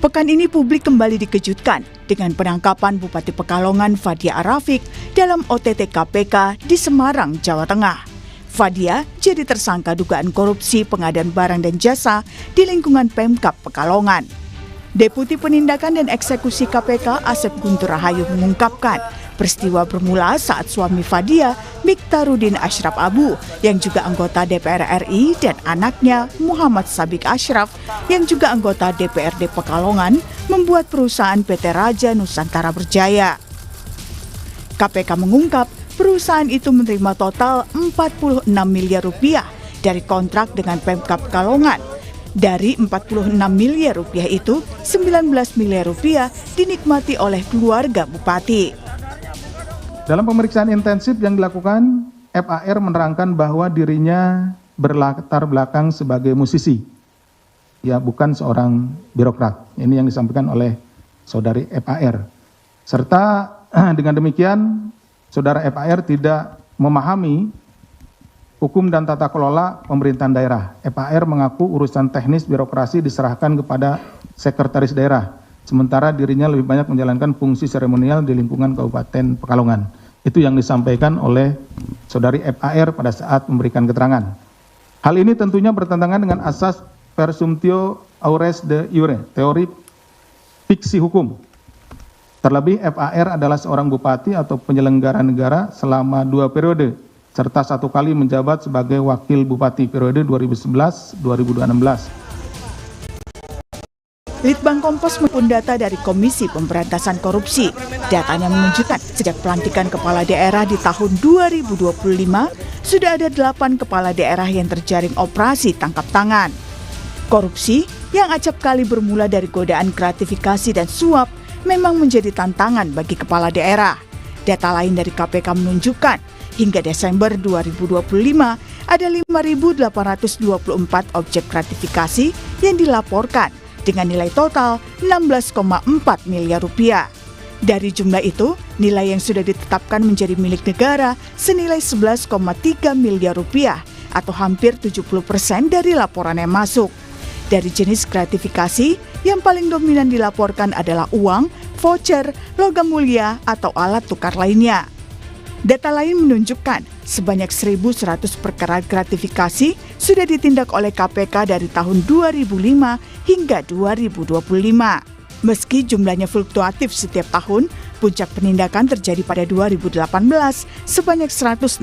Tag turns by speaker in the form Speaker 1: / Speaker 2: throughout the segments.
Speaker 1: Pekan ini publik kembali dikejutkan dengan penangkapan Bupati Pekalongan Fadia Arafik dalam OTT KPK di Semarang, Jawa Tengah. Fadia jadi tersangka dugaan korupsi pengadaan barang dan jasa di lingkungan Pemkab Pekalongan. Deputi Penindakan dan Eksekusi KPK Asep Guntur Rahayu mengungkapkan peristiwa bermula saat suami Fadia, Miktarudin Ashraf Abu, yang juga anggota DPR RI, dan anaknya Muhammad Sabik Ashraf, yang juga anggota DPRD Pekalongan, membuat perusahaan PT Raja Nusantara Berjaya. KPK mengungkap perusahaan itu menerima total 46 miliar rupiah dari kontrak dengan Pemkab Pekalongan. Dari 46 miliar rupiah itu, 19 miliar rupiah dinikmati oleh keluarga Bupati.
Speaker 2: Dalam pemeriksaan intensif yang dilakukan, FAR menerangkan bahwa dirinya berlatar belakang sebagai musisi. Ya, bukan seorang birokrat. Ini yang disampaikan oleh saudari FAR. Serta dengan demikian, saudara FAR tidak memahami hukum dan tata kelola pemerintahan daerah. FAR mengaku urusan teknis birokrasi diserahkan kepada sekretaris daerah, sementara dirinya lebih banyak menjalankan fungsi seremonial di lingkungan Kabupaten Pekalongan. Itu yang disampaikan oleh saudari FAR pada saat memberikan keterangan. Hal ini tentunya bertentangan dengan asas presumptio aures de iure, teori fiksi hukum. Terlebih FAR adalah seorang bupati atau penyelenggara negara selama 2 periode, serta 1 kali menjabat sebagai wakil bupati periode 2011-2016.
Speaker 1: Litbang Kompas menghimpun data dari Komisi Pemberantasan Korupsi. Datanya menunjukkan sejak pelantikan kepala daerah di tahun 2025, sudah ada 8 kepala daerah yang terjaring operasi tangkap tangan. Korupsi yang acap kali bermula dari godaan gratifikasi dan suap memang menjadi tantangan bagi kepala daerah. Data lain dari KPK menunjukkan hingga Desember 2025 ada 5.824 objek gratifikasi yang dilaporkan dengan nilai total 16,4 miliar rupiah. Dari jumlah itu, nilai yang sudah ditetapkan menjadi milik negara senilai 11,3 miliar rupiah atau hampir 70% dari laporan yang masuk. Dari jenis gratifikasi, yang paling dominan dilaporkan adalah uang, voucher, logam mulia, atau alat tukar lainnya. Data lain menunjukkan sebanyak 1.100 perkara gratifikasi sudah ditindak oleh KPK dari tahun 2005 hingga 2025. Meski jumlahnya fluktuatif setiap tahun, puncak penindakan terjadi pada 2018 sebanyak 169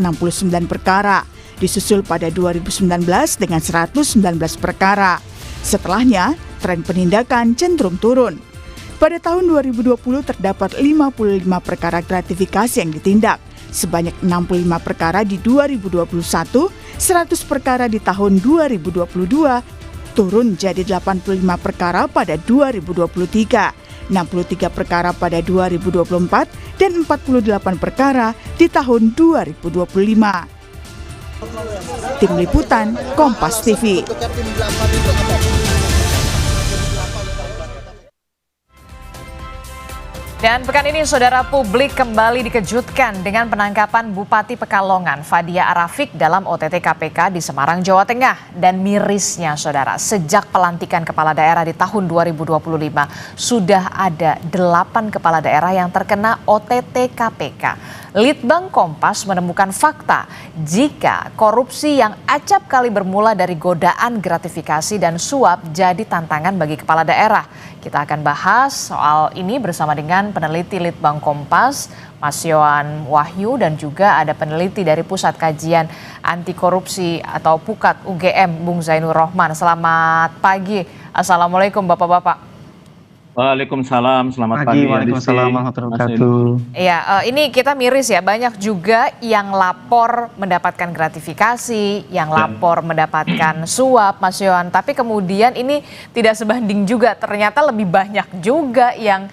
Speaker 1: perkara, disusul pada 2019 dengan 119 perkara. Setelahnya, tren penindakan cenderung turun. Pada tahun 2020 terdapat 55 perkara gratifikasi yang ditindak, sebanyak 65 perkara di 2021, 100 perkara di tahun 2022, turun jadi 85 perkara pada 2023, 63 perkara pada 2024, dan 48 perkara di tahun 2025. Tim Liputan, Kompas TV.
Speaker 3: Dan pekan ini saudara, publik kembali dikejutkan dengan penangkapan Bupati Pekalongan Fadia Arafik dalam OTT KPK di Semarang, Jawa Tengah. Dan mirisnya saudara, sejak pelantikan kepala daerah di tahun 2025 sudah ada 8 kepala daerah yang terkena OTT KPK. Litbang Kompas menemukan fakta jika korupsi yang acap kali bermula dari godaan gratifikasi dan suap jadi tantangan bagi kepala daerah. Kita akan bahas soal ini bersama dengan peneliti Litbang Kompas, Mas Yohan Wahyu, dan juga ada peneliti dari Pusat Kajian Anti Korupsi atau PUKAT UGM, Bung Zainur Rohman. Selamat pagi. Assalamualaikum Bapak-Bapak.
Speaker 4: Waalaikumsalam, selamat pagi.
Speaker 5: Waalaikumsalam warahmatullahi wabarakatuh.
Speaker 3: Iya, ini kita miris ya, banyak juga yang lapor mendapatkan gratifikasi, yang lapor mendapatkan suap, Mas Yohan. Tapi kemudian ini tidak sebanding juga, ternyata lebih banyak juga yang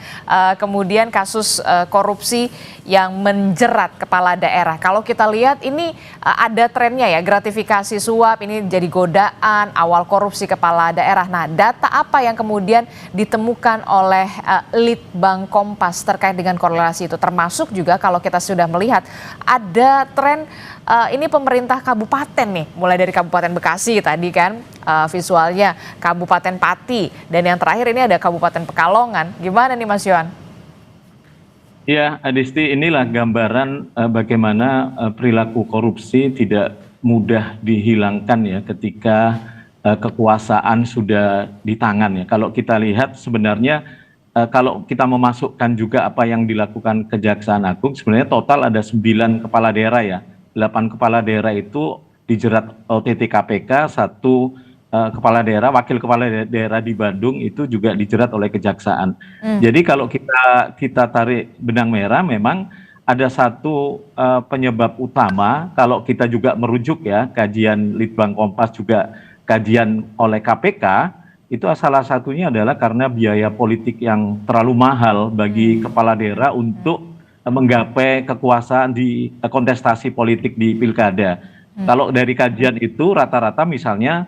Speaker 3: kemudian kasus korupsi yang menjerat kepala daerah. Kalau kita lihat ini ada trennya ya, gratifikasi suap ini jadi godaan, awal korupsi kepala daerah. Nah, data apa yang kemudian ditemukan oleh Litbang Kompas terkait dengan korelasi itu? Termasuk juga kalau kita sudah melihat ada tren ini pemerintah kabupaten nih, mulai dari Kabupaten Bekasi tadi kan visualnya, Kabupaten Pati, dan yang terakhir ini ada Kabupaten Pekalongan. Gimana nih Mas Yohan?
Speaker 4: Ya, Adisti, inilah gambaran bagaimana perilaku korupsi tidak mudah dihilangkan ya ketika kekuasaan sudah di tangan ya. Kalau kita lihat sebenarnya kalau kita memasukkan juga apa yang dilakukan Kejaksaan Agung, sebenarnya total ada 9 kepala daerah ya. 8 kepala daerah itu dijerat OTT KPK, 1 kepala daerah, wakil kepala daerah di Bandung itu juga dijerat oleh Kejaksaan. Jadi kalau kita tarik benang merah, memang ada satu penyebab utama. Kalau kita juga merujuk ya kajian Litbang Kompas juga kajian oleh KPK, itu salah satunya adalah karena biaya politik yang terlalu mahal bagi kepala daerah untuk menggapai kekuasaan di kontestasi politik di pilkada. Kalau dari kajian itu rata-rata misalnya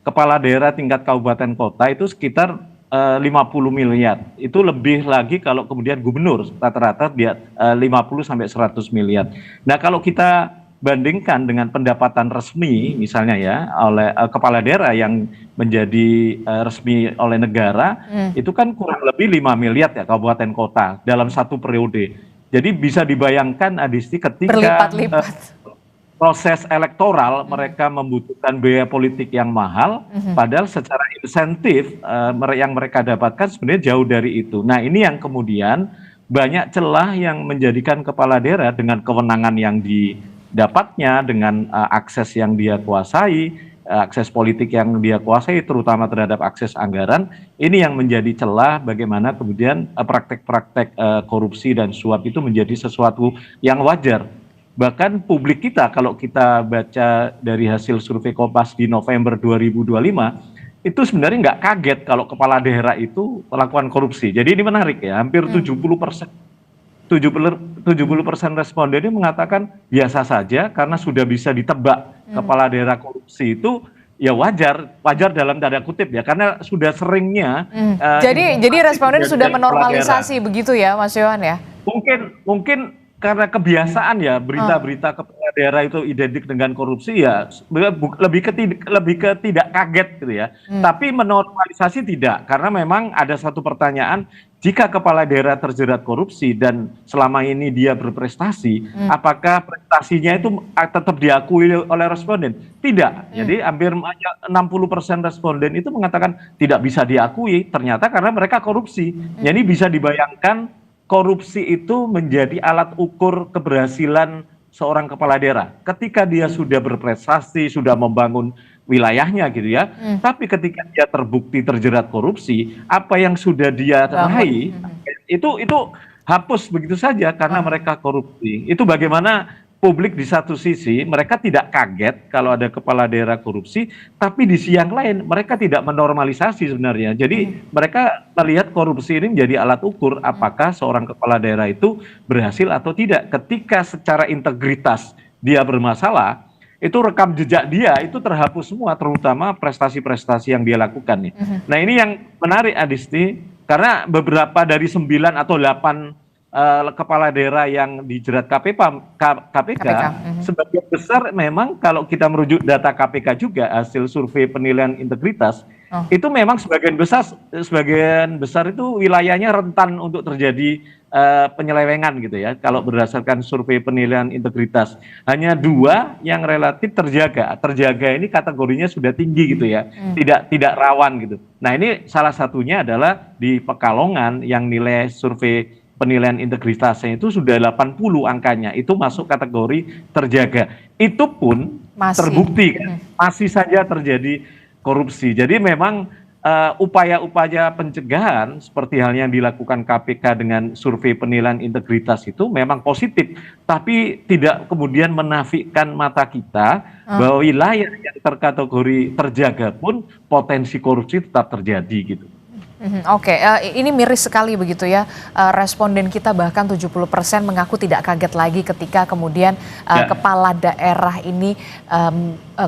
Speaker 4: kepala daerah tingkat kabupaten kota itu sekitar 50 miliar. Itu lebih lagi kalau kemudian gubernur rata-rata dia 50 sampai 100 miliar. Nah, kalau kita bandingkan dengan pendapatan resmi misalnya ya oleh kepala daerah yang menjadi resmi oleh negara, itu kan kurang lebih 5 miliar ya kabupaten kota dalam satu periode. Jadi bisa dibayangkan Adisti ketika proses elektoral mereka membutuhkan biaya politik yang mahal, padahal secara insentif yang mereka dapatkan sebenarnya jauh dari itu. Nah, ini yang kemudian banyak celah yang menjadikan kepala daerah dengan kewenangan yang didapatnya, dengan akses yang dia kuasai, akses politik yang dia kuasai, terutama terhadap akses anggaran, ini yang menjadi celah bagaimana kemudian praktek-praktek korupsi dan suap itu menjadi sesuatu yang wajar. Bahkan publik kita, kalau kita baca dari hasil survei Kompas di November 2025, itu sebenarnya nggak kaget kalau kepala daerah itu melakukan korupsi. Jadi ini menarik ya, hampir 70% respondennya mengatakan biasa saja karena sudah bisa ditebak kepala daerah korupsi itu ya wajar dalam tanda kutip ya, karena sudah seringnya.
Speaker 3: Jadi responden sudah menormalisasi begitu ya Mas Yohan ya?
Speaker 4: Mungkin karena kebiasaan ya berita-berita kepala daerah itu identik dengan korupsi ya lebih ke tidak kaget gitu ya. Tapi menormalisasi tidak, karena memang ada satu pertanyaan, jika kepala daerah terjerat korupsi dan selama ini dia berprestasi, apakah prestasinya itu tetap diakui oleh responden? Tidak. Jadi hampir 60% responden itu mengatakan tidak bisa diakui, ternyata karena mereka korupsi. Jadi bisa dibayangkan korupsi itu menjadi alat ukur keberhasilan seorang kepala daerah. Ketika dia sudah berprestasi, sudah membangun wilayahnya gitu ya, tapi ketika dia terbukti terjerat korupsi, apa yang sudah dia raih itu hapus begitu saja karena mereka korupsi. Itu bagaimana publik di satu sisi mereka tidak kaget kalau ada kepala daerah korupsi, tapi di sisi yang lain mereka tidak menormalisasi sebenarnya. Jadi mereka melihat korupsi ini menjadi alat ukur apakah seorang kepala daerah itu berhasil atau tidak. Ketika secara integritas dia bermasalah, itu rekam jejak dia itu terhapus semua, terutama prestasi-prestasi yang dia lakukan nih. Nah, ini yang menarik Adisti, karena beberapa dari 9 atau 8 kepala daerah yang dijerat KPK. Sebagian besar memang kalau kita merujuk data KPK juga hasil survei penilaian integritas, itu memang sebagian besar itu wilayahnya rentan untuk terjadi penyelewengan gitu ya. Kalau berdasarkan survei penilaian integritas, hanya 2 yang relatif terjaga ini kategorinya sudah tinggi gitu ya, tidak rawan gitu. Nah, ini salah satunya adalah di Pekalongan yang nilai survei penilaian integritasnya itu sudah 80 angkanya, itu masuk kategori terjaga. Itu pun terbukti kan, masih saja terjadi korupsi. Jadi memang upaya-upaya pencegahan seperti halnya yang dilakukan KPK dengan survei penilaian integritas itu memang positif, tapi tidak kemudian menafikan mata kita bahwa wilayah yang terkategori terjaga pun potensi korupsi tetap terjadi gitu.
Speaker 3: Oke, ini miris sekali begitu ya. Responden kita bahkan 70% mengaku tidak kaget lagi ketika kemudian kepala daerah ini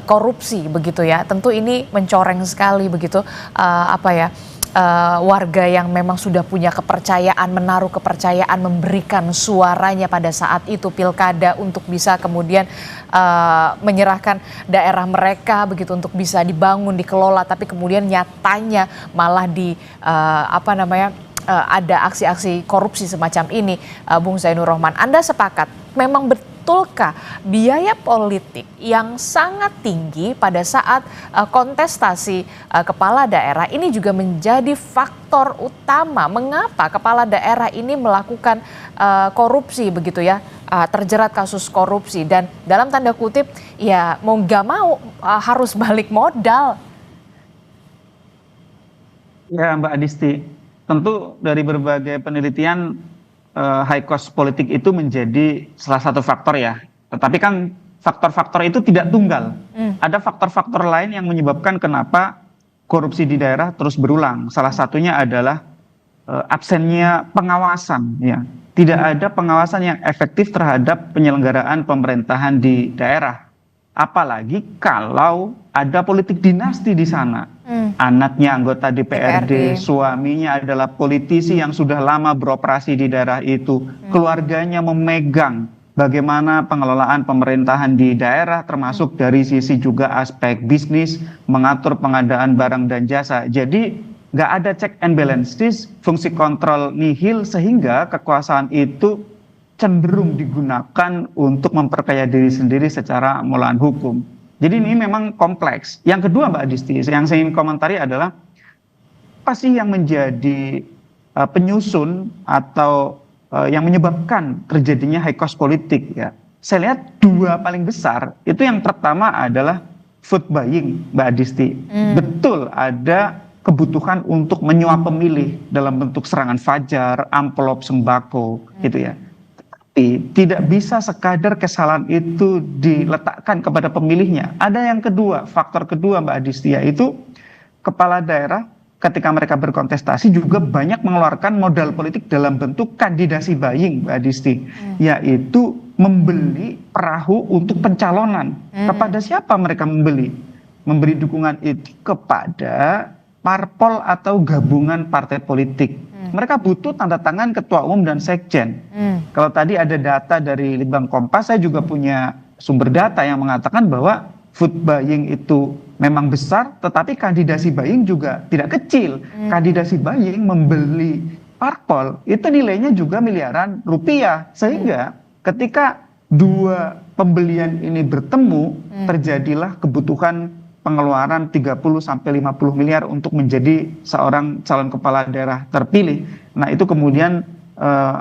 Speaker 3: korupsi begitu ya. Tentu ini mencoreng sekali begitu warga yang memang sudah punya kepercayaan, menaruh kepercayaan, memberikan suaranya pada saat itu pilkada untuk bisa kemudian menyerahkan daerah mereka begitu untuk bisa dibangun, dikelola, tapi kemudian nyatanya malah ada aksi-aksi korupsi semacam ini. Bung Zainur Rohman, Anda sepakat memang betulkah biaya politik yang sangat tinggi pada saat kontestasi kepala daerah ini juga menjadi faktor utama mengapa kepala daerah ini melakukan korupsi begitu ya, terjerat kasus korupsi dan dalam tanda kutip ya mau gak mau harus balik modal?
Speaker 5: Ya Mbak Adisti, tentu dari berbagai penelitian high cost politik itu menjadi salah satu faktor ya. Tetapi kan faktor-faktor itu tidak tunggal. Ada faktor-faktor lain yang menyebabkan kenapa korupsi di daerah terus berulang. Salah satunya adalah absennya pengawasan ya. Tidak ada pengawasan yang efektif terhadap penyelenggaraan pemerintahan di daerah. Apalagi kalau ada politik dinasti di sana. Anaknya anggota DPRD, suaminya adalah politisi yang sudah lama beroperasi di daerah itu. Keluarganya memegang bagaimana pengelolaan pemerintahan di daerah, termasuk dari sisi juga aspek bisnis, mengatur pengadaan barang dan jasa. Jadi nggak ada check and balances, fungsi kontrol nihil, sehingga kekuasaan itu cenderung digunakan untuk memperkaya diri sendiri secara melawan hukum. Jadi ini memang kompleks. Yang kedua Mbak Adisti, yang saya ingin komentari adalah apa sih yang menjadi penyusun atau yang menyebabkan terjadinya high cost politik ya. Saya lihat dua paling besar, itu yang pertama adalah vote buying Mbak Adisti. Betul ada kebutuhan untuk menyuap pemilih dalam bentuk serangan fajar, amplop sembako gitu ya. Tidak bisa sekadar kesalahan itu diletakkan kepada pemilihnya. Ada yang kedua, faktor kedua Mbak Adisti, yaitu kepala daerah ketika mereka berkontestasi juga banyak mengeluarkan modal politik dalam bentuk kandidasi buying Mbak Adisti, yaitu membeli perahu untuk pencalonan. Kepada siapa mereka membeli? Memberi dukungan itu kepada parpol atau gabungan partai politik. Mereka butuh tanda tangan ketua umum dan sekjen. Kalau tadi ada data dari Litbang Kompas, saya juga punya sumber data yang mengatakan bahwa vote buying itu memang besar, tetapi kandidasi buying juga tidak kecil. Kandidasi buying membeli parpol itu nilainya juga miliaran rupiah. Sehingga ketika dua pembelian ini bertemu, terjadilah kebutuhan pengeluaran 30-50 miliar untuk menjadi seorang calon kepala daerah terpilih. Nah itu kemudian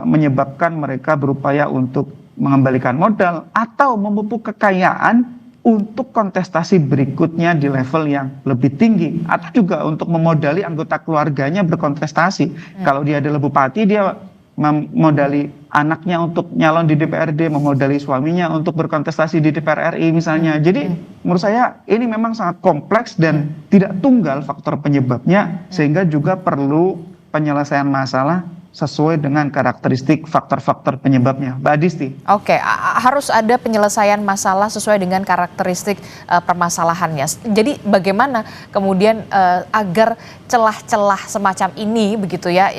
Speaker 5: menyebabkan mereka berupaya untuk mengembalikan modal atau memupuk kekayaan untuk kontestasi berikutnya di level yang lebih tinggi. Atau juga untuk memodali anggota keluarganya berkontestasi. Kalau dia adalah bupati, dia memodali anaknya untuk nyalon di DPRD, memodali suaminya untuk berkontestasi di DPR RI misalnya. Jadi menurut saya ini memang sangat kompleks dan tidak tunggal faktor penyebabnya, sehingga juga perlu penyelesaian masalah sesuai dengan karakteristik faktor-faktor penyebabnya. Mbak Adisti.
Speaker 3: Oke, harus ada penyelesaian masalah sesuai dengan karakteristik permasalahannya. Jadi bagaimana kemudian agar celah-celah semacam ini begitu ya,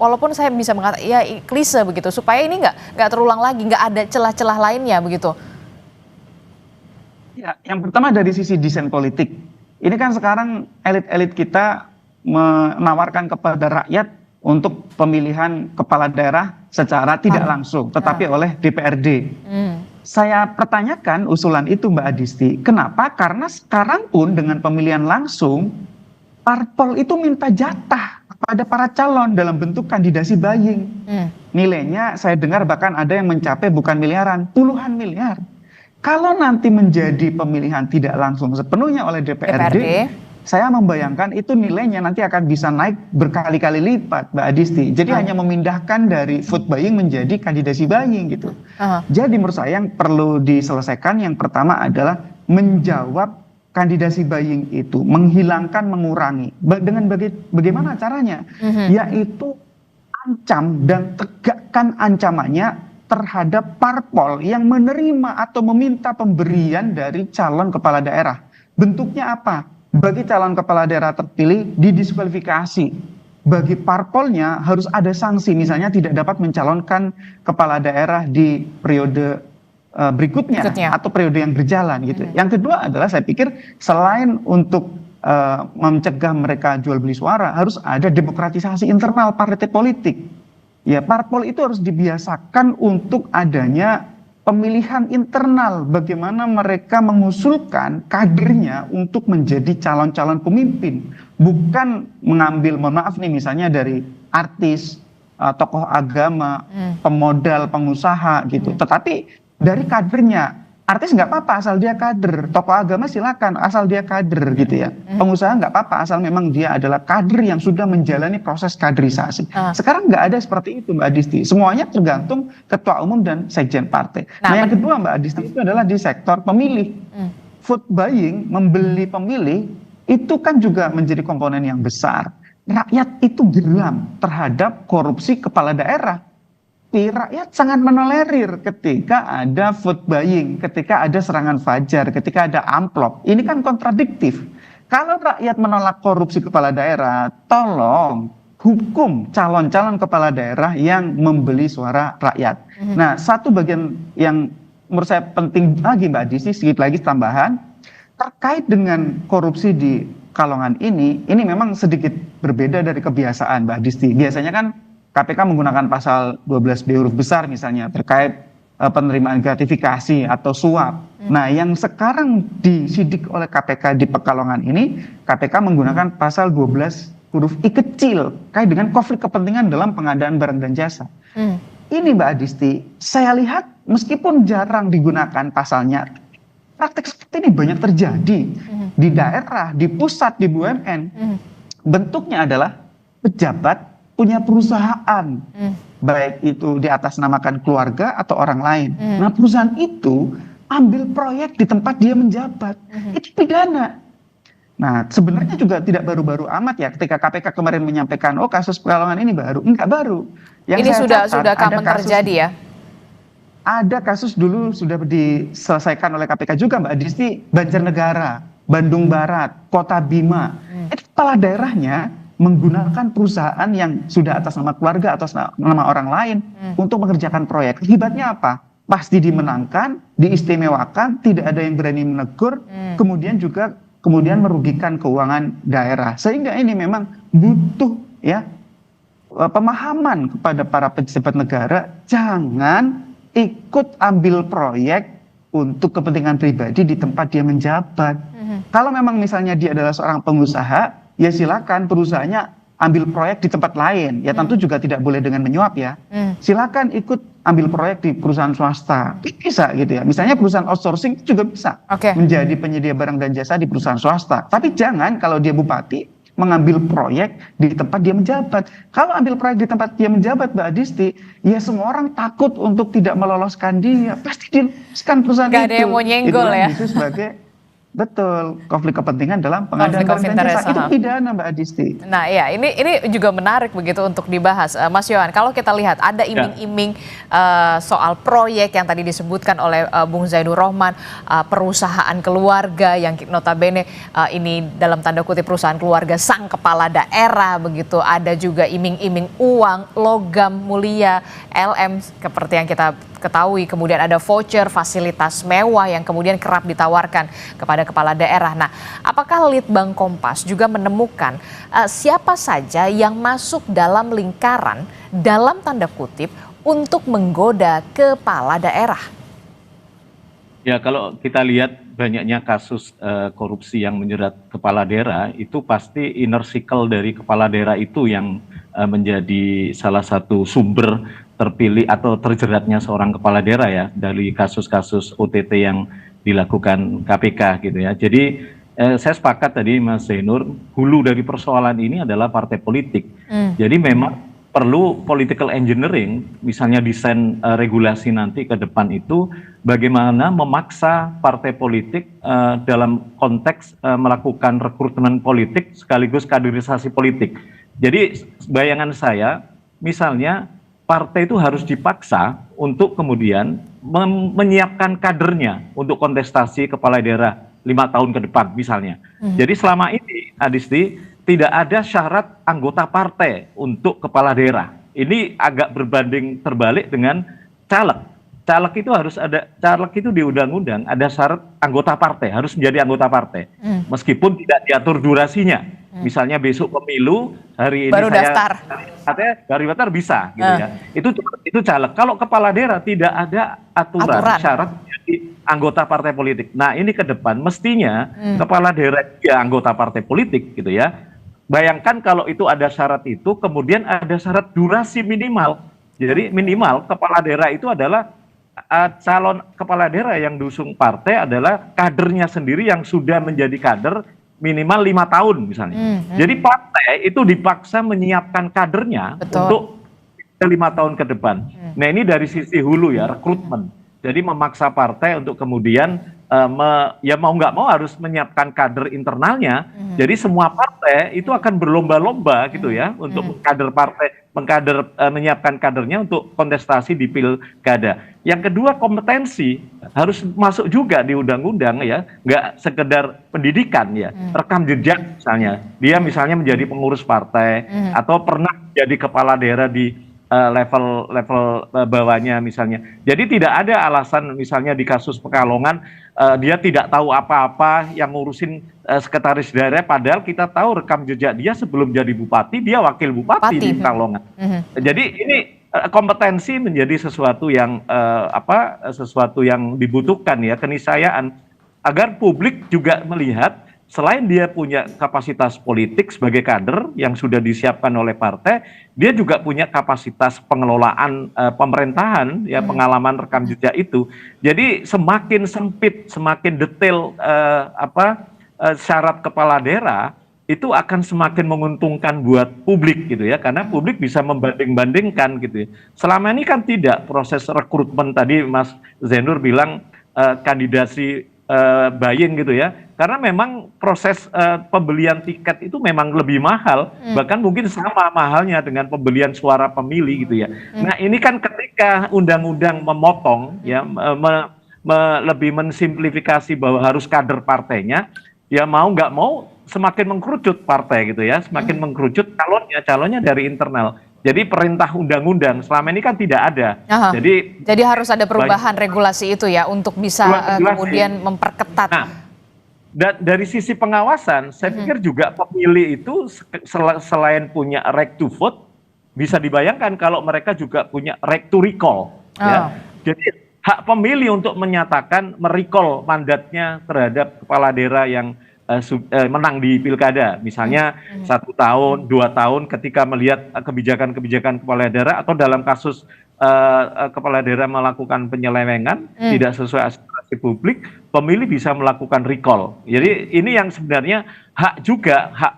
Speaker 3: walaupun saya bisa mengatakan ya klise begitu, supaya ini nggak terulang lagi, nggak ada celah-celah lainnya begitu.
Speaker 5: Ya, yang pertama dari sisi desain politik. Ini kan sekarang elit-elit kita menawarkan kepada rakyat untuk pemilihan kepala daerah secara tidak langsung, tetapi oleh DPRD. Saya pertanyakan usulan itu Mbak Adisti, kenapa? Karena sekarang pun dengan pemilihan langsung, parpol itu minta jatah kepada para calon dalam bentuk kandidasi buying. Nilainya saya dengar bahkan ada yang mencapai bukan miliaran, puluhan miliar. Kalau nanti menjadi pemilihan tidak langsung sepenuhnya oleh DPRD. Saya membayangkan itu nilainya nanti akan bisa naik berkali-kali lipat, Mbak Adisti. Jadi hanya memindahkan dari vote buying menjadi kandidasi buying gitu. Jadi menurut saya yang perlu diselesaikan yang pertama adalah menjawab kandidasi buying itu, menghilangkan, mengurangi. Dengan bagaimana caranya? Yaitu ancam dan tegakkan ancamannya terhadap parpol yang menerima atau meminta pemberian dari calon kepala daerah. Bentuknya apa? Bagi calon kepala daerah terpilih didiskualifikasi. Bagi parpolnya harus ada sanksi, misalnya tidak dapat mencalonkan kepala daerah di periode berikutnya atau periode yang berjalan gitu. Yang kedua adalah saya pikir selain untuk mencegah mereka jual beli suara, harus ada demokratisasi internal partai politik. Ya, parpol itu harus dibiasakan untuk adanya pemilihan internal, bagaimana mereka mengusulkan kadernya untuk menjadi calon-calon pemimpin, bukan mengambil, mohon maaf nih, misalnya dari artis, tokoh agama, pemodal, pengusaha gitu, tetapi dari kadernya. Artis nggak apa-apa asal dia kader, tokoh agama silakan asal dia kader gitu ya, pengusaha nggak apa-apa asal memang dia adalah kader yang sudah menjalani proses kaderisasi. Sekarang nggak ada seperti itu, Mbak Adisti, semuanya tergantung ketua umum dan sekjen partai. Nah, yang kedua, Mbak Adisti, itu adalah di sektor pemilih. Vote buying, membeli pemilih, itu kan juga menjadi komponen yang besar. Rakyat itu geram terhadap korupsi kepala daerah. Rakyat sangat menolerir ketika ada vote buying, ketika ada serangan fajar, ketika ada amplop. Ini kan kontradiktif. Kalau rakyat menolak korupsi kepala daerah, tolong hukum calon-calon kepala daerah yang membeli suara rakyat. Nah, satu bagian yang menurut saya penting lagi, Mbak Adisti, sedikit lagi tambahan, terkait dengan korupsi di Kalongan ini memang sedikit berbeda dari kebiasaan, Mbak Adisti. Biasanya kan KPK menggunakan pasal 12B huruf besar misalnya terkait penerimaan gratifikasi atau suap. Nah, yang sekarang disidik oleh KPK di Pekalongan ini, KPK menggunakan pasal 12 huruf I kecil terkait dengan konflik kepentingan dalam pengadaan barang dan jasa. Ini, Mbak Adisti, saya lihat meskipun jarang digunakan pasalnya, praktek seperti ini banyak terjadi di daerah, di pusat, di BUMN. Bentuknya adalah pejabat punya perusahaan, baik itu di atas namakan keluarga atau orang lain. Nah, perusahaan itu ambil proyek di tempat dia menjabat, itu pidana. Nah, sebenarnya juga tidak baru-baru amat ya, ketika KPK kemarin menyampaikan, oh kasus Pekalongan ini baru, enggak baru. Yang
Speaker 3: ini sudah common terjadi ya?
Speaker 5: Ada kasus dulu sudah diselesaikan oleh KPK juga, Mbak Adisti, Banjarnegara, Bandung Barat, Kota Bima, itu kepala daerahnya menggunakan perusahaan yang sudah atas nama keluarga, atas nama orang lain untuk mengerjakan proyek. Akibatnya apa? Pasti dimenangkan, diistimewakan, tidak ada yang berani menegur, kemudian merugikan keuangan daerah. Sehingga ini memang butuh ya pemahaman kepada para pejabat negara, jangan ikut ambil proyek untuk kepentingan pribadi di tempat dia menjabat. Kalau memang misalnya dia adalah seorang pengusaha, ya silakan perusahaannya ambil proyek di tempat lain. Ya tentu juga tidak boleh dengan menyuap ya. Silakan ikut ambil proyek di perusahaan swasta. Bisa gitu ya. Misalnya perusahaan outsourcing juga bisa menjadi penyedia barang dan jasa di perusahaan swasta. Tapi jangan kalau dia bupati mengambil proyek di tempat dia menjabat. Kalau ambil proyek di tempat dia menjabat, Mbak Adisti, ya semua orang takut untuk tidak meloloskan dia. Pasti diloloskan perusahaan itu.
Speaker 3: Gak ada yang mau nyenggol ya.
Speaker 5: Itu sebagai betul, konflik kepentingan dalam pengadaan barang dan jasa, itu pidana, Mbak Adisti.
Speaker 3: Nah ya, ini juga menarik begitu untuk dibahas. Mas Yohan, kalau kita lihat ada iming-iming soal proyek yang tadi disebutkan oleh Bung Zainur Rohman, perusahaan keluarga yang notabene ini dalam tanda kutip perusahaan keluarga sang kepala daerah begitu. Ada juga iming-iming uang, logam mulia, LM seperti yang kita ketahui, kemudian ada voucher fasilitas mewah yang kemudian kerap ditawarkan kepada kepala daerah. Nah, apakah Litbang Kompas juga menemukan siapa saja yang masuk dalam lingkaran dalam tanda kutip untuk menggoda kepala daerah?
Speaker 4: Ya, kalau kita lihat banyaknya kasus korupsi yang menjerat kepala daerah, itu pasti inner circle dari kepala daerah itu yang menjadi salah satu sumber terpilih atau terjeratnya seorang kepala daerah ya dari kasus-kasus OTT yang dilakukan KPK gitu ya. Jadi saya sepakat tadi Mas Zainur, hulu dari persoalan ini adalah partai politik. Jadi memang perlu political engineering, misalnya desain regulasi nanti ke depan itu bagaimana memaksa partai politik dalam konteks melakukan rekrutmen politik sekaligus kaderisasi politik. Jadi bayangan saya, misalnya partai itu harus dipaksa untuk kemudian menyiapkan kadernya untuk kontestasi kepala daerah 5 tahun ke depan misalnya. Jadi selama ini, Adisti, tidak ada syarat anggota partai untuk kepala daerah. Ini agak berbanding terbalik dengan caleg. Caleg itu harus ada, caleg itu di undang-undang ada syarat anggota partai, harus menjadi anggota partai. Meskipun tidak diatur durasinya. Misalnya besok pemilu, hari ini
Speaker 3: Baru
Speaker 4: saya
Speaker 3: daftar.
Speaker 4: katanya dari daftar bisa gitu ya. Itu caleg. Kalau kepala daerah tidak ada aturan. Syarat menjadi anggota partai politik. Nah, ini ke depan mestinya kepala daerah ya anggota partai politik gitu ya. Bayangkan kalau itu ada syarat itu, kemudian ada syarat durasi minimal. Jadi minimal kepala daerah itu adalah calon kepala daerah yang diusung partai adalah kadernya sendiri yang sudah menjadi kader minimal 5 tahun misalnya. Jadi partai itu dipaksa menyiapkan kadernya untuk 5 tahun ke depan. Nah, ini dari sisi hulu ya, rekrutmen. Jadi memaksa partai untuk kemudian ya mau nggak mau harus menyiapkan kader internalnya. Jadi semua partai itu akan berlomba-lomba gitu ya untuk kader partai menyiapkan kadernya untuk kontestasi di pilkada. Yang kedua, kompetensi harus masuk juga di undang-undang ya, nggak sekedar pendidikan ya, rekam jejak misalnya. Dia misalnya menjadi pengurus partai atau pernah jadi kepala daerah di level bawahnya misalnya. Jadi tidak ada alasan misalnya di kasus Pekalongan dia tidak tahu apa-apa yang ngurusin sekretaris daerah, padahal kita tahu rekam jejak dia sebelum jadi bupati dia wakil bupati di Pekalongan. Jadi ini kompetensi menjadi sesuatu yang sesuatu yang dibutuhkan ya, keniscayaan agar publik juga melihat selain dia punya kapasitas politik sebagai kader yang sudah disiapkan oleh partai, dia juga punya kapasitas pengelolaan pemerintahan, ya pengalaman rekam jejak itu. Jadi semakin sempit, semakin detail syarat kepala daerah itu akan semakin menguntungkan buat publik gitu ya, karena publik bisa membanding-bandingkan gitu ya. Selama ini kan tidak, proses rekrutmen tadi Mas Zainur bilang kandidasi buy-in gitu ya, karena memang proses pembelian tiket itu memang lebih mahal, bahkan mungkin sama mahalnya dengan pembelian suara pemilih gitu ya. Nah ini kan ketika undang-undang memotong ya, lebih mensimplifikasi bahwa harus kader partainya, ya mau nggak mau semakin mengkerucut partai gitu ya, semakin mengkerucut calonnya dari internal. Jadi perintah undang-undang selama ini kan tidak ada. Jadi harus ada perubahan regulasi itu ya untuk bisa kemudian memperketat. Nah, dari sisi pengawasan, saya pikir juga pemilih itu selain punya right to vote, bisa dibayangkan kalau mereka juga punya right to recall. Ya. Jadi hak pemilih untuk menyatakan merecall mandatnya terhadap kepala daerah yang menang di pilkada, misalnya 1 tahun, 2 tahun, ketika melihat kebijakan-kebijakan kepala daerah atau dalam kasus kepala daerah melakukan penyelewengan tidak sesuai aspirasi publik, pemilih bisa melakukan recall. Jadi ini yang sebenarnya hak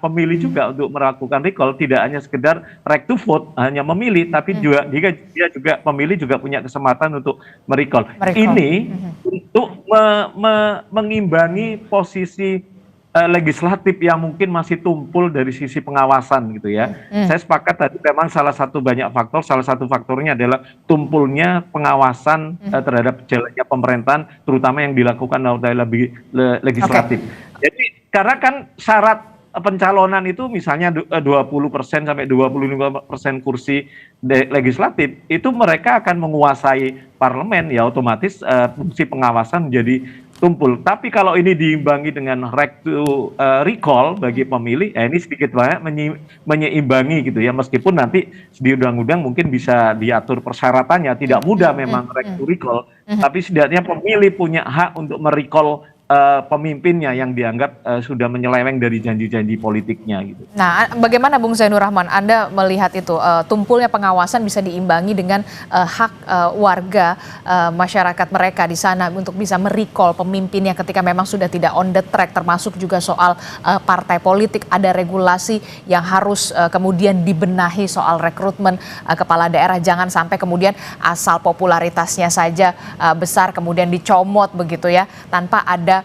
Speaker 4: pemilih juga untuk melakukan recall, tidak hanya sekedar right to vote, hanya memilih, tapi juga dia juga pemilih juga punya kesempatan untuk merecall. Ini untuk mengimbangi posisi legislatif yang mungkin masih tumpul dari sisi pengawasan gitu ya. Saya sepakat tadi memang salah satu faktornya adalah tumpulnya pengawasan terhadap jalannya pemerintahan, terutama yang dilakukan oleh legislatif. Jadi karena kan syarat pencalonan itu misalnya 20% sampai 25% kursi legislatif, itu mereka akan menguasai parlemen, ya otomatis fungsi pengawasan menjadi tumpul. Tapi kalau ini diimbangi dengan right to recall bagi pemilih, ini sedikit banyak menyeimbangi gitu ya, meskipun nanti di undang-undang mungkin bisa diatur persyaratannya, tidak mudah memang right to recall, tapi setidaknya pemilih punya hak untuk merecall pemimpinnya yang dianggap sudah menyeleweng dari janji-janji politiknya gitu.
Speaker 3: Nah, bagaimana Bung Zainur Rahman, Anda melihat itu tumpulnya pengawasan bisa diimbangi dengan hak warga masyarakat mereka di sana untuk bisa merecall pemimpinnya ketika memang sudah tidak on the track, termasuk juga soal partai politik, ada regulasi yang harus kemudian dibenahi soal rekrutmen kepala daerah, jangan sampai kemudian asal popularitasnya saja besar kemudian dicomot begitu ya, tanpa ada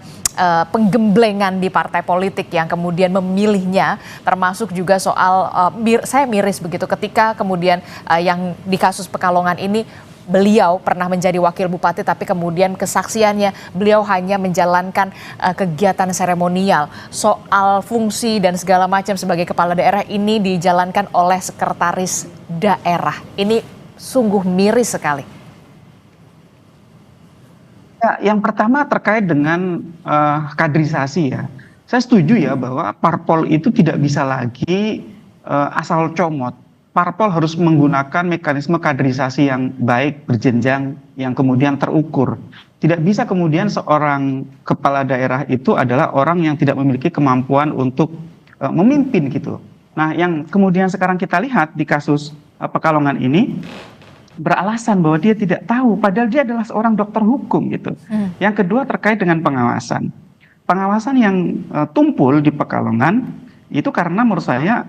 Speaker 3: penggemblengan di partai politik yang kemudian memilihnya, termasuk juga soal saya miris begitu ketika kemudian yang di kasus Pekalongan ini beliau pernah menjadi wakil bupati tapi kemudian kesaksiannya beliau hanya menjalankan kegiatan seremonial, soal fungsi dan segala macam sebagai kepala daerah ini dijalankan oleh sekretaris daerah. Ini sungguh miris sekali.
Speaker 5: Ya, yang pertama terkait dengan kaderisasi ya. Saya setuju ya bahwa parpol itu tidak bisa lagi asal comot. Parpol harus menggunakan mekanisme kaderisasi yang baik, berjenjang, yang kemudian terukur. Tidak bisa kemudian seorang kepala daerah itu adalah orang yang tidak memiliki kemampuan untuk memimpin gitu. Nah, yang kemudian sekarang kita lihat di kasus Pekalongan ini, beralasan bahwa dia tidak tahu, padahal dia adalah seorang dokter hukum gitu. Yang kedua terkait dengan pengawasan. Pengawasan yang tumpul di Pekalongan itu karena menurut saya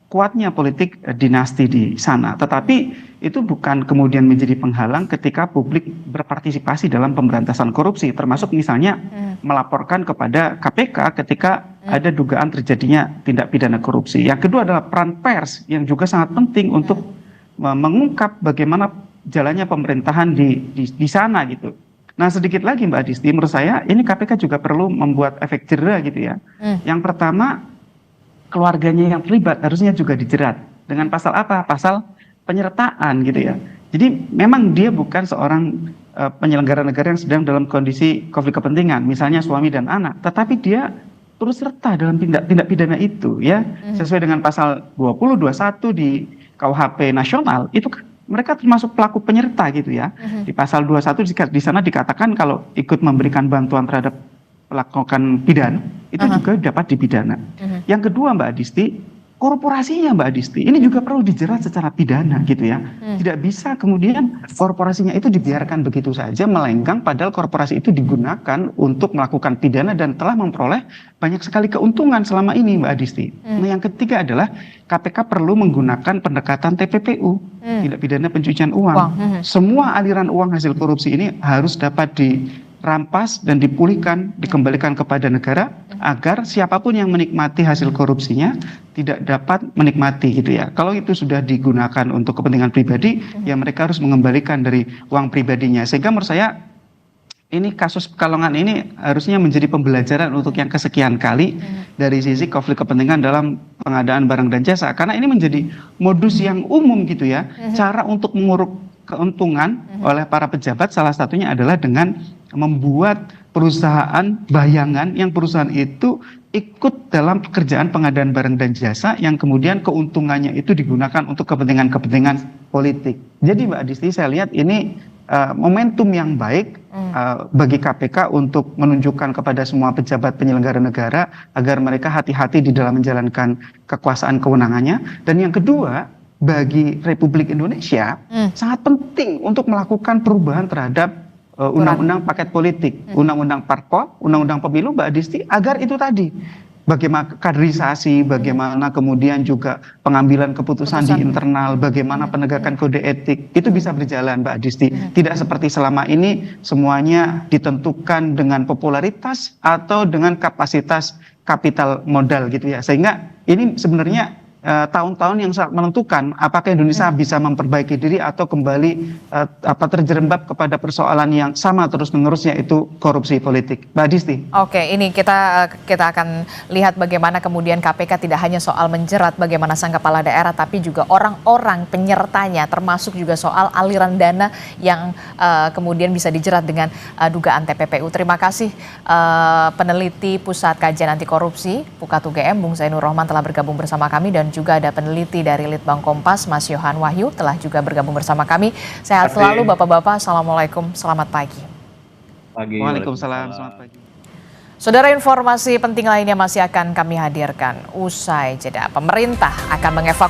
Speaker 5: kuatnya politik dinasti di sana. Tetapi itu bukan kemudian menjadi penghalang ketika publik berpartisipasi dalam pemberantasan korupsi, termasuk misalnya melaporkan kepada KPK ketika ada dugaan terjadinya tindak pidana korupsi. Yang kedua adalah peran pers yang juga sangat penting untuk mengungkap bagaimana jalannya pemerintahan di sana gitu. Nah, sedikit lagi Mbak Adisti, menurut saya ini KPK juga perlu membuat efek jera gitu ya. Yang pertama, keluarganya yang terlibat harusnya juga dijerat. Dengan pasal apa? Pasal penyertaan gitu ya. Jadi memang dia bukan seorang penyelenggara negara yang sedang dalam kondisi konflik kepentingan, misalnya suami dan anak, tetapi dia turut serta dalam tindak pidana itu ya, sesuai dengan pasal 20, 21 di KUHP nasional, itu mereka termasuk pelaku penyerta gitu ya. Di pasal 21 di sana dikatakan kalau ikut memberikan bantuan terhadap melakukan pidana, itu juga dapat dipidana. Yang kedua Mbak Adisti, korporasinya Mbak Adisti, ini juga perlu dijerat secara pidana gitu ya. Tidak bisa kemudian korporasinya itu dibiarkan begitu saja melenggang, padahal korporasi itu digunakan untuk melakukan pidana dan telah memperoleh banyak sekali keuntungan selama ini Mbak Adisti. Nah, yang ketiga adalah KPK perlu menggunakan pendekatan TPPU, tindak pidana pencucian uang. Semua aliran uang hasil korupsi ini harus dapat dirampas dan dipulihkan, dikembalikan kepada negara agar siapapun yang menikmati hasil korupsinya tidak dapat menikmati gitu ya. Kalau itu sudah digunakan untuk kepentingan pribadi, ya mereka harus mengembalikan dari uang pribadinya. Sehingga menurut saya ini kasus Pekalongan ini harusnya menjadi pembelajaran untuk yang kesekian kali dari sisi konflik kepentingan dalam pengadaan barang dan jasa. Karena ini menjadi modus yang umum gitu ya. Cara untuk menguruk keuntungan oleh para pejabat salah satunya adalah dengan membuat perusahaan bayangan yang perusahaan itu ikut dalam pekerjaan pengadaan barang dan jasa yang kemudian keuntungannya itu digunakan untuk kepentingan-kepentingan politik. Jadi Mbak Adisti, saya lihat ini momentum yang baik bagi KPK untuk menunjukkan kepada semua pejabat penyelenggara negara agar mereka hati-hati di dalam menjalankan kekuasaan kewenangannya. Dan yang kedua, bagi Republik Indonesia sangat penting untuk melakukan perubahan terhadap undang-undang paket politik, undang-undang parpol, undang-undang pemilu Mbak Adisti, agar itu tadi bagaimana kaderisasi, bagaimana kemudian juga pengambilan keputusan di internal, bagaimana penegakan kode etik, itu bisa berjalan Mbak Adisti. Tidak seperti selama ini semuanya ditentukan dengan popularitas atau dengan kapasitas kapital modal gitu ya. Sehingga ini sebenarnya tahun-tahun yang sangat menentukan apakah Indonesia bisa memperbaiki diri atau kembali terjerembab kepada persoalan yang sama terus-menerus, yaitu korupsi politik. Mbak Adisti.
Speaker 3: Oke, ini kita akan lihat bagaimana kemudian KPK tidak hanya soal menjerat bagaimana sang kepala daerah, tapi juga orang-orang penyertanya, termasuk juga soal aliran dana yang kemudian bisa dijerat dengan dugaan TPPU. Terima kasih peneliti Pusat Kajian Anti Korupsi Pukat UGM, Bung Zainur Rahman telah bergabung bersama kami, dan juga ada peneliti dari Litbang Kompas, Mas Yohan Wahyu telah juga bergabung bersama kami. Sehat selalu Bapak-Bapak, Assalamualaikum, selamat pagi.
Speaker 5: Waalaikumsalam, selamat pagi.
Speaker 3: Saudara, informasi penting lainnya masih akan kami hadirkan usai jeda. Pemerintah akan mengevakuasi